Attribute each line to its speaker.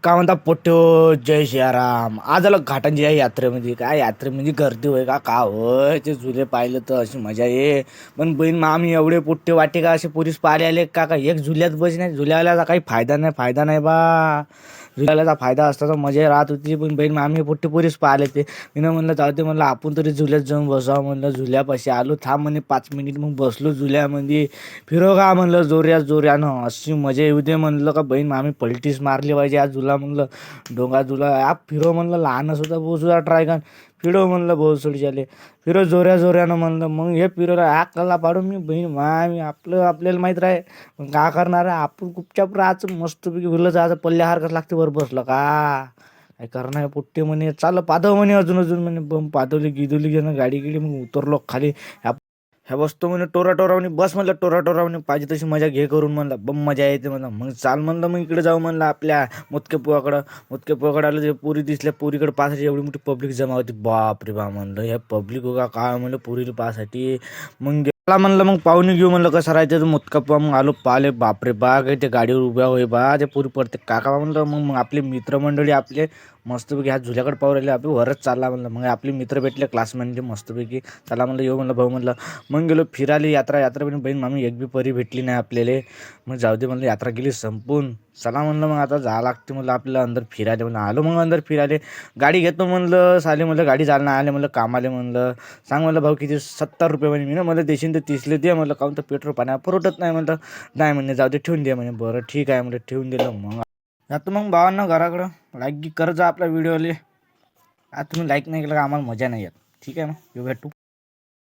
Speaker 1: का म्हणता पोट्यो जय सियाराम. आज आलं घाटांची या यात्रेमध्ये. काय यात्रेमध्ये गर्दी होय का होय, ते झुले पाहिलं तर अशी मजा ये. पण बहीण मामी एवढे पोट्टे वाटे का असे पोरीस पाहिले आले का एक झुल्यात बस नाही. झुल्याला काही फायदा नाही बा. झुल्याला फायदा असता तर मजा राहत होती. पण बहीण मामी पोट्टे पोरीस पाहिले ते मी म्हणलं जाऊ दे, म्हणलं आपण तरी झुल्यात जाऊन बसावं. म्हणलं झुल्यापाशी आलो, थांब म्हणे 5 मिनिट. मग बसलो झुल्यामध्ये. फिरो का म्हणलं जोऱ्यानं, अशी मजा येऊ दे म्हणलं का बहीण मामी पलटीस मारली पाहिजे आज झुला. म्हणलं डोंगा झुला आप फिरो म्हणलं, लहानच होता भाऊ सुद्धा ट्राय कर फिरो म्हणलं भाऊ सोडीच्याले फिरो जोऱ्यानं म्हणलं. मग हे फिरो आग कल्ला पाडून मी बहीण मामी आपल्याला माहीत राहे. मग का करणार आहे आपण गुपचाप राहायचं मस्तपैकी भुलं जायचं. पल्ल्या हरकत लागते वर बसलं का काय करणार पुट्टे म्हणे. चाल पादव म्हणे अजून म्हणे. बम पादवली गिदवली घेणं गाडी गेली. मग उतरलो खाली. ह्या बसतो म्हणे टोराटोरावणी बस म्हणलं. टोराटोरावणी पाहिजे तशी मजा घे करून म्हणलं. बम मजा येते म्हणलं. मग चाल म्हणलं, मग इकडे जाऊ म्हणलं आपल्या मोजके आलं. ते पुरी दिसल्या पुरीकडे पाहासाठी एवढी मोठी पब्लिक जमा होती. बाप रे बा म्हणलं ह्या पब्लिक हो का काय म्हणलं पुरीला पाहासाठी. मग गेला म्हणलं, मग पाहुणे घेऊ म्हणलं कसं राहायचं. मोजका मग आलो पाहिले. बापरे बा काही ते गाडीवर उभ्या होय बा ते पुरी पडते काका म्हणलं. मग आपले मित्रमंडळी आपले मस्तपैकी ह्या झुल्याकडे पाहू राहिले. आपले वरच चालला म्हणलं. मग आपले मित्र भेटले क्लासमध्ये मस्तपैकी. चला म्हणलं येऊ म्हणलं भाऊ म्हणलं. मग गेलो फिरायला. यात्रा पण बहीण मामी एक बी परी भेटली नाही आपल्याला. मग जाऊ दे म्हणलं, यात्रा गेली संपून. चला म्हणलं मग आता जा लागते म्हणलं आपल्याला अंदर फिरायला. म्हणलं आलो मग अंदर फिरायला. गाडी घेतो म्हणलं. साले म्हणलं गाडी चालणं आले म्हणलं कामाले म्हणलं. सांग म्हणलं भाऊ किती 70 रुपये म्हणे. मी ना मला देशील तर 30 दे म्हणलं. काहून तर पेट्रोल पाण्या पुरवठत नाही म्हणलं. नाही म्हणे जाऊ दे ठेवून दे म्हणे. बरं ठीक आहे म्हणलं, ठेवून दिलं. मग जातो मग भावांना घराकडं. लाईक कर जा आपल्या व्हिडिओले. आता तुम्ही लाईक नाही केलं का आम्हाला मजा नाही येत. ठीक आहे मग भेटू.